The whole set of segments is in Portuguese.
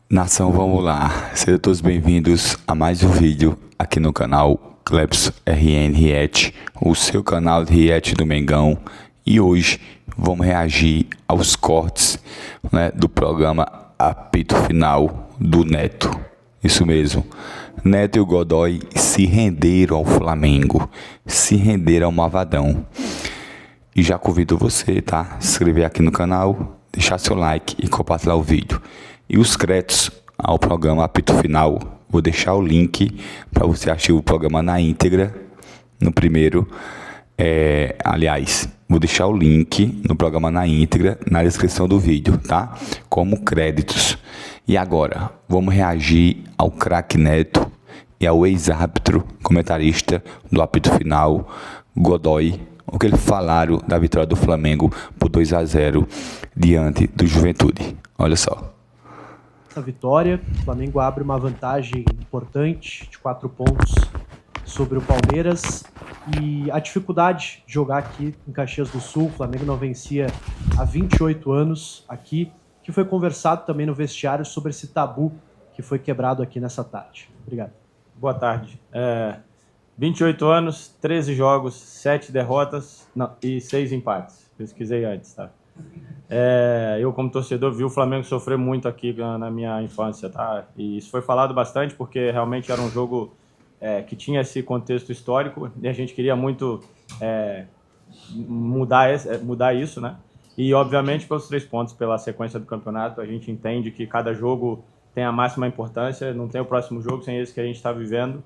Nação, vamos lá. Sejam todos bem-vindos a mais um vídeo aqui no canal Clepson RN React, o seu canal de react do Mengão. E hoje vamos reagir aos cortes, do programa Apito Final do Neto. Isso mesmo. Neto e o Godoy se renderam ao Flamengo, se renderam ao Malvadão. E já convido você, tá? Se inscrever aqui no canal, deixar seu like e compartilhar o vídeo. E os créditos ao programa Apito Final, vou deixar o link para você assistir o programa na íntegra. No primeiro, vou deixar o link no programa na íntegra na descrição do vídeo, tá? Como créditos. E agora, vamos reagir ao craque Neto e ao ex-árbitro, comentarista do Apito Final, Godoy, o que eles falaram da vitória do Flamengo por 2-0 diante do Juventude. Olha só. Essa vitória, o Flamengo abre uma vantagem importante de 4 pontos sobre o Palmeiras e a dificuldade de jogar aqui em Caxias do Sul. O Flamengo não vencia há 28 anos aqui, que foi conversado também no vestiário sobre esse tabu que foi quebrado aqui nessa tarde. Obrigado. Boa tarde. 28 anos, 13 jogos, 7 derrotas e 6 empates. Pesquisei antes, tá? Eu, como torcedor, vi o Flamengo sofrer muito aqui na minha infância, tá? E isso foi falado bastante porque realmente era um jogo que tinha esse contexto histórico e a gente queria muito mudar isso, né? E, obviamente, pelos 3 pontos, pela sequência do campeonato, a gente entende que cada jogo tem a máxima importância, não tem o próximo jogo sem esse que a gente está vivendo.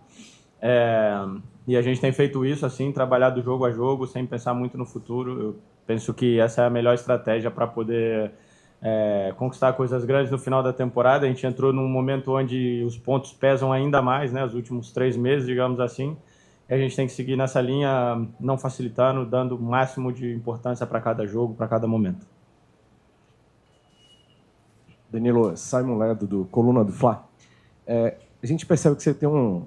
E a gente tem feito isso, assim, trabalhado jogo a jogo, sem pensar muito no futuro. Eu penso que essa é a melhor estratégia para poder conquistar coisas grandes no final da temporada. A gente entrou num momento onde os pontos pesam ainda mais, né? Os últimos 3 meses, digamos assim. E a gente tem que seguir nessa linha, não facilitando, dando o máximo de importância para cada jogo, para cada momento. Danilo, Simon Ledo, do Coluna do Fla. A gente percebe que você tem um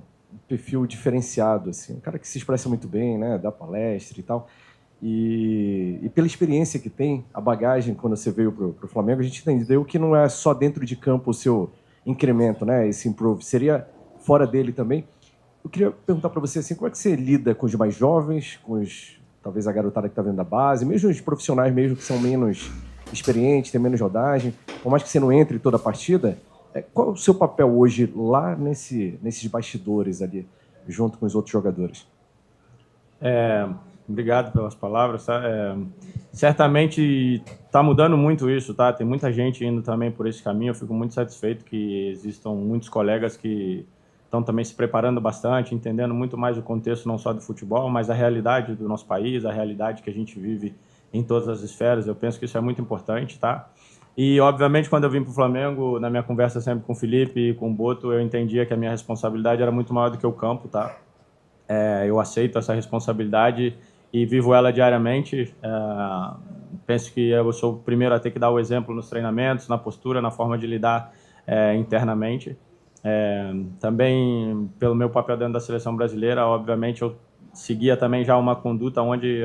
perfil diferenciado, assim, um cara que se expressa muito bem, né, dá palestra e tal. E pela experiência que tem, a bagagem, quando você veio para o Flamengo, a gente entendeu que não é só dentro de campo o seu incremento, né, esse improve, seria fora dele também. Eu queria perguntar para você, assim, como é que você lida com os mais jovens, talvez a garotada que está vendo da base, mesmo os profissionais mesmo que são menos experientes, têm menos rodagem, por mais que você não entre toda a partida, qual é o seu papel hoje lá nesses bastidores ali, junto com os outros jogadores? Obrigado pelas palavras, tá? Certamente está mudando muito isso, tá? Tem muita gente indo também por esse caminho. Eu fico muito satisfeito que existam muitos colegas que estão também se preparando bastante, entendendo muito mais o contexto não só do futebol, mas a realidade do nosso país, a realidade que a gente vive em todas as esferas. Eu penso que isso é muito importante, tá? E, obviamente, quando eu vim para o Flamengo, na minha conversa sempre com o Felipe e com o Boto, eu entendia que a minha responsabilidade era muito maior do que o campo, tá? Eu aceito essa responsabilidade e vivo ela diariamente. Penso que eu sou o primeiro a ter que dar o exemplo nos treinamentos, na postura, na forma de lidar internamente. Também, pelo meu papel dentro da seleção brasileira, obviamente, eu seguia também já uma conduta onde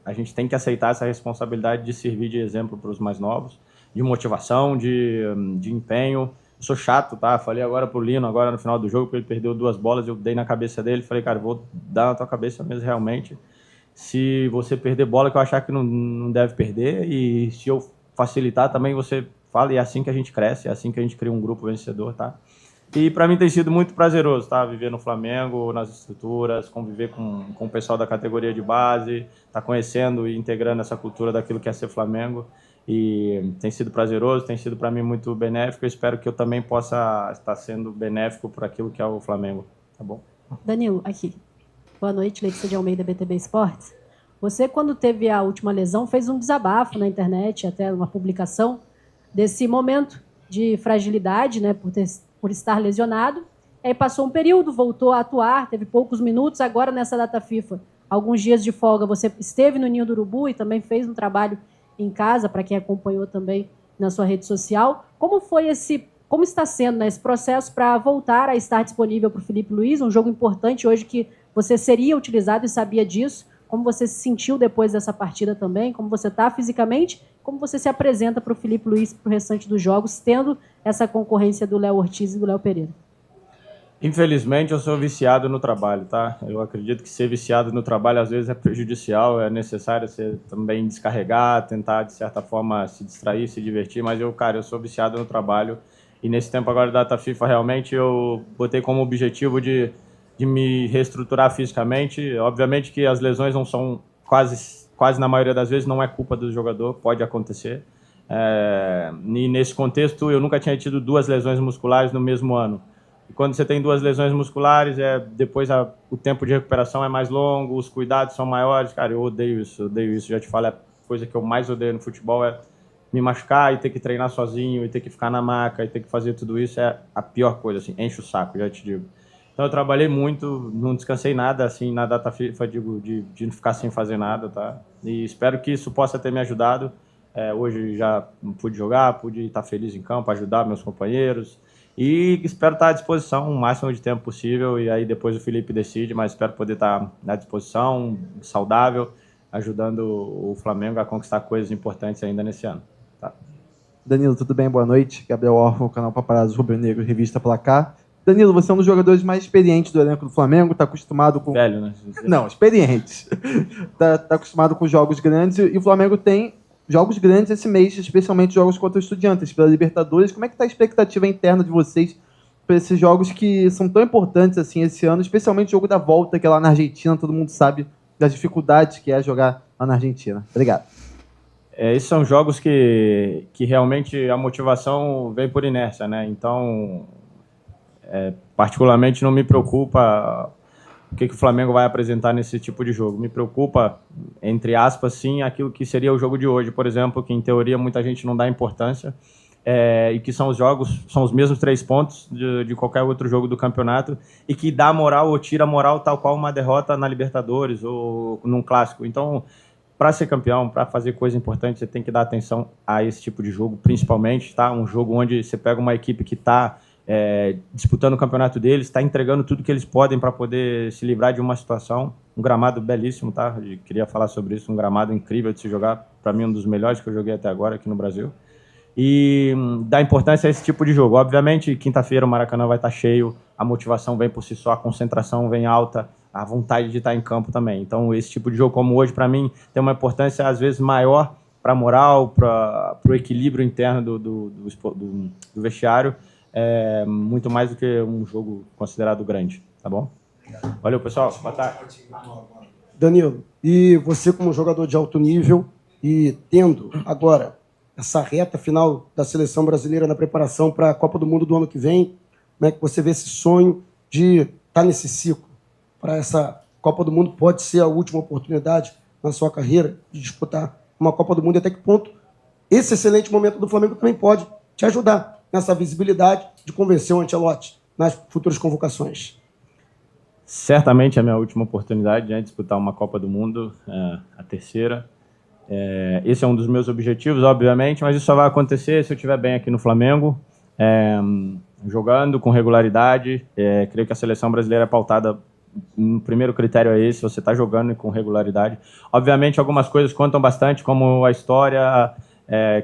a gente tem que aceitar essa responsabilidade de servir de exemplo para os mais novos, de motivação, de empenho. Eu sou chato, tá? Falei agora pro Lino, agora no final do jogo, porque ele perdeu 2 bolas, eu dei na cabeça dele, falei, cara, vou dar na tua cabeça mesmo, realmente. Se você perder bola que eu achar que não deve perder, e se eu facilitar também, você fala, e é assim que a gente cresce, é assim que a gente cria um grupo vencedor, tá? E para mim tem sido muito prazeroso, tá? Viver no Flamengo, nas estruturas, conviver com o pessoal da categoria de base, tá conhecendo e integrando essa cultura daquilo que é ser Flamengo. E tem sido prazeroso, tem sido para mim muito benéfico. Eu espero que eu também possa estar sendo benéfico por aquilo que é o Flamengo, tá bom? Danilo, aqui. Boa noite, Letícia de Almeida, BTB Esportes. Você, quando teve a última lesão, fez um desabafo na internet, até uma publicação, desse momento de fragilidade, né, por estar lesionado. Aí passou um período, voltou a atuar, teve poucos minutos. Agora, nessa data FIFA, alguns dias de folga, você esteve no Ninho do Urubu e também fez um trabalho em casa, para quem acompanhou também na sua rede social. Como está sendo, né, esse processo para voltar a estar disponível para o Felipe Luiz, um jogo importante hoje que você seria utilizado e sabia disso? Como você se sentiu depois dessa partida também? Como você está fisicamente? Como você se apresenta para o Filipe Luís para o restante dos jogos, tendo essa concorrência do Léo Ortiz e do Léo Pereira? Infelizmente, eu sou viciado no trabalho, tá? Eu acredito que ser viciado no trabalho, às vezes, é prejudicial. É necessário você também descarregar, tentar, de certa forma, se distrair, se divertir. Mas eu sou viciado no trabalho. E nesse tempo agora da Data FIFA, realmente, eu botei como objetivo de me reestruturar fisicamente. Obviamente que as lesões não são quase na maioria das vezes, não é culpa do jogador, pode acontecer. E nesse contexto, eu nunca tinha tido 2 lesões musculares no mesmo ano. E quando você tem 2 lesões musculares, depois o tempo de recuperação é mais longo, os cuidados são maiores. Cara, eu odeio isso. Já te falo, a coisa que eu mais odeio no futebol é me machucar e ter que treinar sozinho, e ter que ficar na maca, e ter que fazer tudo isso. É a pior coisa, assim, enche o saco, já te digo. Então eu trabalhei muito, não descansei nada, assim, na Data FIFA, digo, de não ficar sem fazer nada, tá? E espero que isso possa ter me ajudado. Hoje já pude jogar, pude estar feliz em campo, ajudar meus companheiros. E espero estar à disposição o máximo de tempo possível. E aí depois o Felipe decide, mas espero poder estar à disposição, saudável, ajudando o Flamengo a conquistar coisas importantes ainda nesse ano. Tá? Danilo, tudo bem? Boa noite. Gabriel Orfan, canal Paparazzo Rubro Negro, revista Placar. Danilo, você é um dos jogadores mais experientes do elenco do Flamengo, está acostumado com... Velho, né? Não, experientes. Tá acostumado com jogos grandes e o Flamengo tem jogos grandes esse mês, especialmente jogos contra os Estudiantes, pela Libertadores. Como é que está a expectativa interna de vocês para esses jogos que são tão importantes assim esse ano, especialmente o jogo da volta, que é lá na Argentina, todo mundo sabe das dificuldades que é jogar lá na Argentina. Obrigado. Esses são jogos que realmente a motivação vem por inércia, né? Então, particularmente não me preocupa o que o Flamengo vai apresentar nesse tipo de jogo. Me preocupa, entre aspas, sim, aquilo que seria o jogo de hoje, por exemplo, que em teoria muita gente não dá importância, e que são os mesmos 3 pontos de qualquer outro jogo do campeonato, e que dá moral ou tira moral tal qual uma derrota na Libertadores ou num clássico. Então, para ser campeão, para fazer coisa importante, você tem que dar atenção a esse tipo de jogo, principalmente, tá? Um jogo onde você pega uma equipe que está disputando o campeonato deles, está entregando tudo que eles podem para poder se livrar de uma situação. Um gramado belíssimo, tá? Eu queria falar sobre isso, um gramado incrível de se jogar, para mim um dos melhores que eu joguei até agora aqui no Brasil. E dá importância a esse tipo de jogo. Obviamente, quinta-feira o Maracanã vai estar cheio, a motivação vem por si só, a concentração vem alta, a vontade de estar em campo também. Então, esse tipo de jogo como hoje, para mim, tem uma importância às vezes maior para a moral, para o equilíbrio interno do vestiário, muito mais do que um jogo considerado grande, tá bom? Valeu, pessoal. Boa tarde. Danilo, e você como jogador de alto nível e tendo agora essa reta final da seleção brasileira na preparação para a Copa do Mundo do ano que vem, como é que você vê esse sonho de estar nesse ciclo? Para essa Copa do Mundo pode ser a última oportunidade na sua carreira de disputar uma Copa do Mundo, e até que ponto esse excelente momento do Flamengo também pode te ajudar nessa visibilidade de convencer o Ancelotti nas futuras convocações? Certamente é a minha última oportunidade de disputar uma Copa do Mundo, a terceira. Esse é um dos meus objetivos, obviamente, mas isso só vai acontecer se eu estiver bem aqui no Flamengo, jogando com regularidade. Creio que a seleção brasileira é pautada, o primeiro critério é esse, você está jogando com regularidade. Obviamente, algumas coisas contam bastante, como a história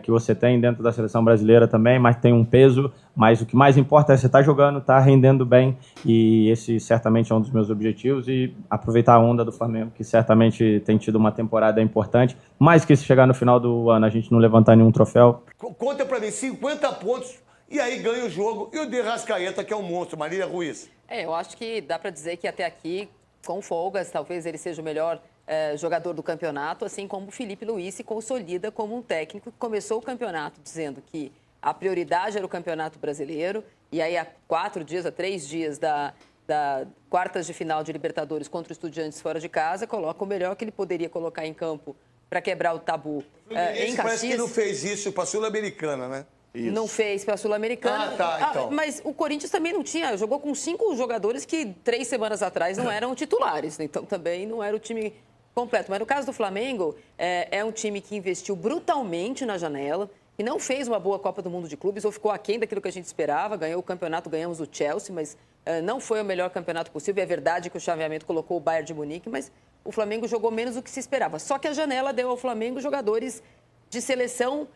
que você tem dentro da seleção brasileira também, mas tem um peso. Mas o que mais importa é você estar jogando, estar rendendo bem, e esse certamente é um dos meus objetivos, e aproveitar a onda do Flamengo, que certamente tem tido uma temporada importante, mais que se chegar no final do ano a gente não levantar nenhum troféu. Conta pra mim, 50 pontos, e aí ganha o jogo, e o De Arrascaeta, que é um monstro, Marília Ruiz. Eu acho que dá para dizer que até aqui, com folgas, talvez ele seja o melhor jogador do campeonato, assim como o Filipe Luís se consolida como um técnico que começou o campeonato dizendo que a prioridade era o Campeonato Brasileiro, e aí há 3 dias da quartas de final de Libertadores contra os Estudiantes fora de casa, coloca o melhor que ele poderia colocar em campo para quebrar o tabu. Em Caxias, parece que não fez isso para a Sul-Americana, né? Isso. Não fez para a Sul-Americana. Então. Mas o Corinthians também não tinha, jogou com 5 jogadores que 3 semanas atrás não eram titulares, então também não era o time completo. Mas no caso do Flamengo, é um time que investiu brutalmente na janela, e não fez uma boa Copa do Mundo de Clubes, ou ficou aquém daquilo que a gente esperava. Ganhou o campeonato, ganhamos o Chelsea, mas não foi o melhor campeonato possível. É verdade que o chaveamento colocou o Bayern de Munique, mas o Flamengo jogou menos do que se esperava. Só que a janela deu ao Flamengo jogadores de seleção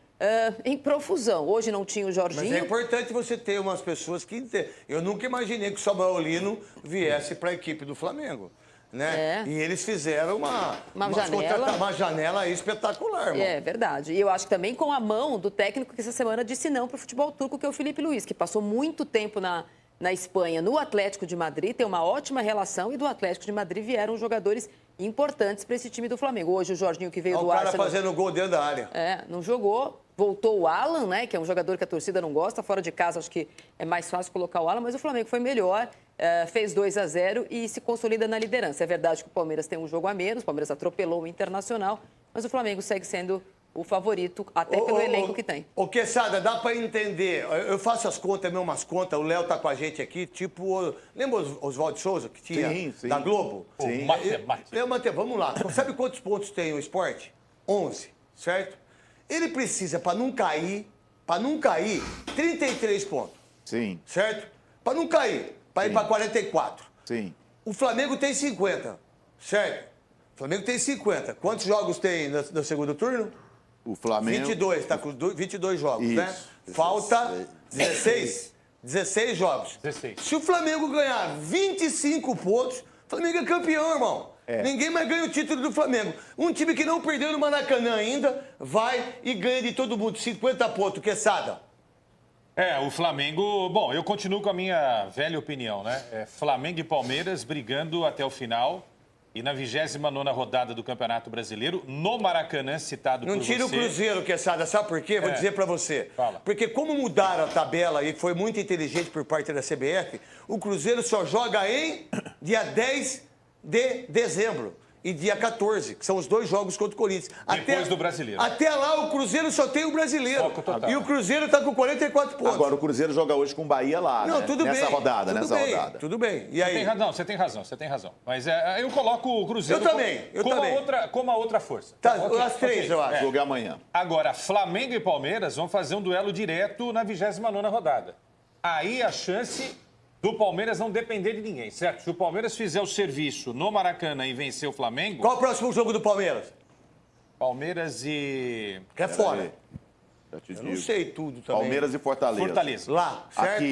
em profusão. Hoje não tinha o Jorginho. Mas é importante você ter umas pessoas que entendem. Eu nunca imaginei que o Samuel Lino viesse para a equipe do Flamengo. Né? E eles fizeram uma janela espetacular. Mano. É verdade. E eu acho que também com a mão do técnico que essa semana disse não para o futebol turco, que é o Filipe Luís, que passou muito tempo na Espanha, no Atlético de Madrid, tem uma ótima relação, e do Atlético de Madrid vieram jogadores importantes para esse time do Flamengo. Hoje o Jorginho, que veio do Arsenal... O cara fazendo gol dentro da área. Não jogou. Voltou o Alan, né, que é um jogador que a torcida não gosta. Fora de casa, acho que é mais fácil colocar o Alan, mas o Flamengo foi melhor, fez 2-0 e se consolida na liderança. É verdade que o Palmeiras tem um jogo a menos, o Palmeiras atropelou o Internacional, mas o Flamengo segue sendo o favorito, até pelo elenco que tem. Ô, Quesada, dá pra entender. Eu faço as contas, mesmo umas contas, o Léo tá com a gente aqui, tipo... Lembra o Oswaldo Souza, que tinha sim. da Globo? Sim. Vamos lá. Sabe quantos pontos tem o Sport? 11, certo? Ele precisa, para não cair, 33 pontos. Sim. Certo? Para não cair, para ir para 44. Sim. O Flamengo tem 50, certo? O Flamengo tem 50. Quantos jogos tem no segundo turno? O Flamengo... 22, tá com 22 jogos, isso, né? Falta 16 jogos. 16. Se o Flamengo ganhar 25 pontos, o Flamengo é campeão, irmão. Ninguém mais ganha o título do Flamengo. Um time que não perdeu no Maracanã ainda, vai e ganha de todo mundo. 50 pontos, Quesada. O Flamengo... Bom, eu continuo com a minha velha opinião, né? Flamengo e Palmeiras brigando até o final. E na 29ª rodada do Campeonato Brasileiro, no Maracanã, citado por você... Não tira o Cruzeiro, Quesada, sabe por quê? Vou dizer pra você. Fala. Porque como mudaram a tabela e foi muito inteligente por parte da CBF, o Cruzeiro só joga em dia 10 de dezembro e dia 14, que são os 2 jogos contra o Corinthians. Depois do Brasileiro. Até lá, o Cruzeiro só tem o Brasileiro. Foco total. E o Cruzeiro está com 44 pontos. Agora, o Cruzeiro joga hoje com o Bahia lá, Não, né? tudo nessa bem. rodada. Tudo bem. E aí? Você tem razão. Mas eu coloco o Cruzeiro Eu também. como a outra força. Tá, as 3, eu acho. Jogo é amanhã. Agora, Flamengo e Palmeiras vão fazer um duelo direto na 29ª rodada. Aí a chance do Palmeiras não depender de ninguém, certo? Se o Palmeiras fizer o serviço no Maracanã e vencer o Flamengo... Qual o próximo jogo do Palmeiras? Palmeiras e... Que é fora. Eu não sei tudo também. Palmeiras e Fortaleza. Lá, certo?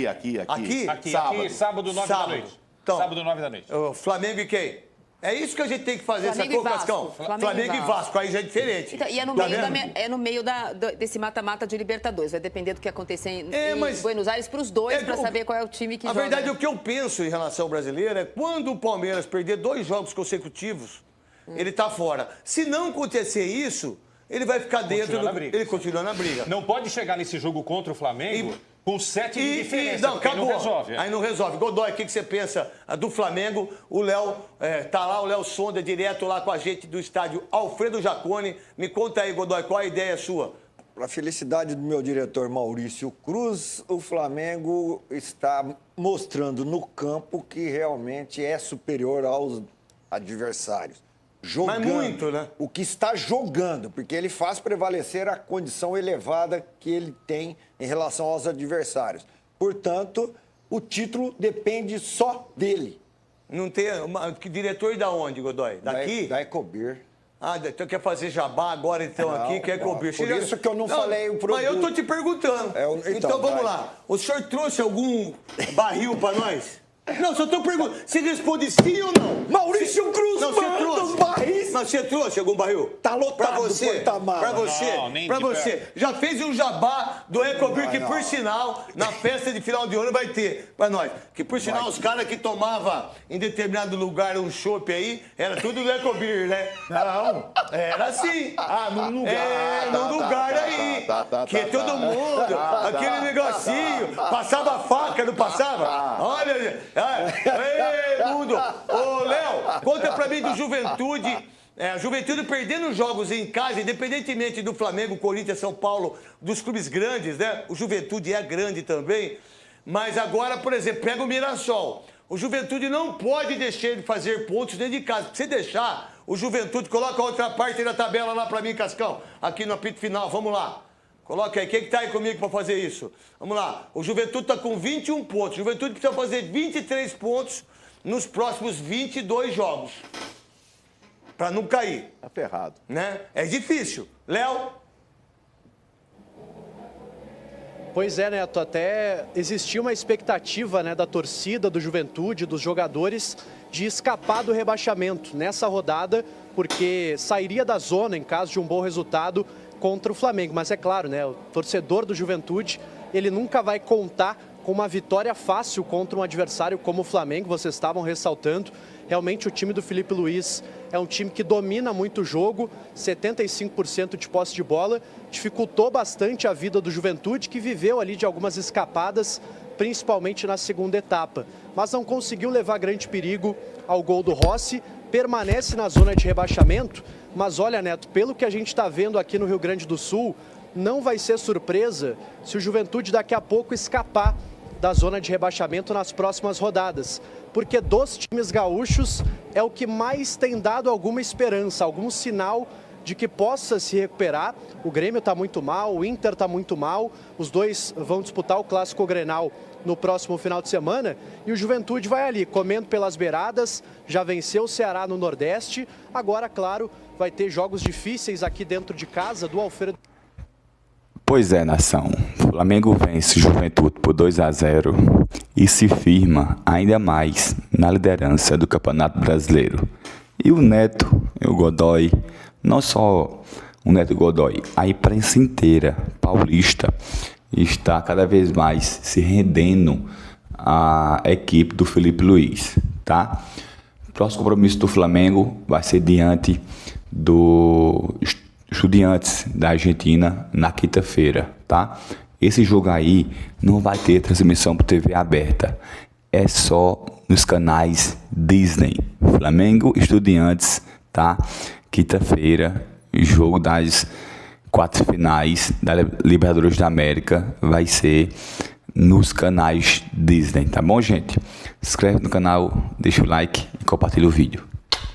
Aqui? Sábado, 9 da noite. Então, Sábado, 9 da noite. Flamengo e quem? É isso que a gente tem que fazer, Flamengo sacou, Cascão? Flamengo e Vasco, aí já é diferente. Então, e é no meio desse mata-mata de Libertadores. Vai depender do que acontecer em Buenos Aires para os dois, para saber qual é o time que joga. A verdade, o que eu penso em relação ao brasileiro é quando o Palmeiras perder 2 jogos consecutivos, ele tá fora. Se não acontecer isso, ele vai ficar dentro ele continua na briga. Não pode chegar nesse jogo contra o Flamengo com 7 de diferença, não, acabou. Não resolve. Aí não resolve. Godoy, o que você pensa do Flamengo? O Léo, tá lá, o Léo Sonda, direto lá com a gente do estádio Alfredo Jaconi. Me conta aí, Godoy, qual a ideia sua? Para a felicidade do meu diretor Maurício Cruz, o Flamengo está mostrando no campo que realmente é superior aos adversários. Jogando, mas muito, né? O que está jogando, porque ele faz prevalecer a condição elevada que ele tem em relação aos adversários. Portanto, o título depende só dele. Não tem... Que diretor da onde, Godoy? Daqui? Da Ecobir. Então quer fazer jabá agora, então, aqui, quer Ecobir. Por isso que eu não falei o produto. Mas eu tô te perguntando. Então vamos lá. O senhor trouxe algum barril para nós? Não, só tô perguntando. Você responde sim ou não? Maurício Cruz, não, manda os barris. Mas você trouxe algum barril? Tá lotado o porta-mala. Pra você. Já fez um jabá do Ecobir, que por sinal, na festa de final de ano vai ter pra nós. Que por sinal, os caras que tomavam em determinado lugar um chopp aí, era tudo do Ecobir, né? Não. Era assim. Num lugar. Num lugar aí. Que todo mundo, aquele negocinho, passava faca, não passava? Olha... Ei, mundo! Ô, Léo, conta pra mim do Juventude. A Juventude perdendo jogos em casa, independentemente do Flamengo, Corinthians, São Paulo, dos clubes grandes, né? O Juventude é grande também. Mas agora, por exemplo, pega o Mirassol. O Juventude não pode deixar de fazer pontos dentro de casa. Se deixar, o Juventude coloca a outra parte da tabela lá pra mim, Cascão. Aqui no apito final, vamos lá. Coloca aí, quem que tá aí comigo para fazer isso? Vamos lá, o Juventude tá com 21 pontos. O Juventude precisa fazer 23 pontos nos próximos 22 jogos. Para não cair. Tá ferrado. Né? É difícil. Léo? Pois é, Neto, até existia uma expectativa, né, da torcida, do Juventude, dos jogadores, de escapar do rebaixamento nessa rodada, porque sairia da zona em caso de um bom resultado contra o Flamengo. Mas é claro, né, o torcedor do Juventude, ele nunca vai contar com uma vitória fácil contra um adversário como o Flamengo, vocês estavam ressaltando. Realmente o time do Filipe Luiz é um time que domina muito o jogo, 75% de posse de bola, dificultou bastante a vida do Juventude, que viveu ali de algumas escapadas, principalmente na segunda etapa. Mas não conseguiu levar grande perigo ao gol do Rossi, permanece na zona de rebaixamento, mas olha, Neto, pelo que a gente está vendo aqui no Rio Grande do Sul, não vai ser surpresa se o Juventude daqui a pouco escapar da zona de rebaixamento nas próximas rodadas, porque dos times gaúchos é o que mais tem dado alguma esperança, algum sinal de que possa se recuperar. O Grêmio está muito mal, o Inter está muito mal, os dois vão disputar o Clássico Grenal no próximo final de semana e o Juventude vai ali, comendo pelas beiradas, já venceu o Ceará no Nordeste, agora, claro, vai ter jogos difíceis aqui dentro de casa do Alfredo. Pois é, nação. O Flamengo vence o Juventude por 2-0 e se firma ainda mais na liderança do Campeonato Brasileiro. E o Neto, o Godoy, não só o Neto Godoy, a imprensa inteira paulista está cada vez mais se rendendo à equipe do Filipe Luiz, tá? O próximo compromisso do Flamengo vai ser diante do Estudiantes da Argentina na quinta-feira, tá? Esse jogo aí não vai ter transmissão por TV aberta, é só nos canais Disney. Flamengo Estudiantes, tá? Quinta-feira, jogo das quartas finais da Libertadores da América vai ser nos canais Disney, tá bom, gente? Se inscreve no canal, deixa o like e compartilha o vídeo.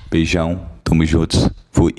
Beijão, tamo juntos, fui!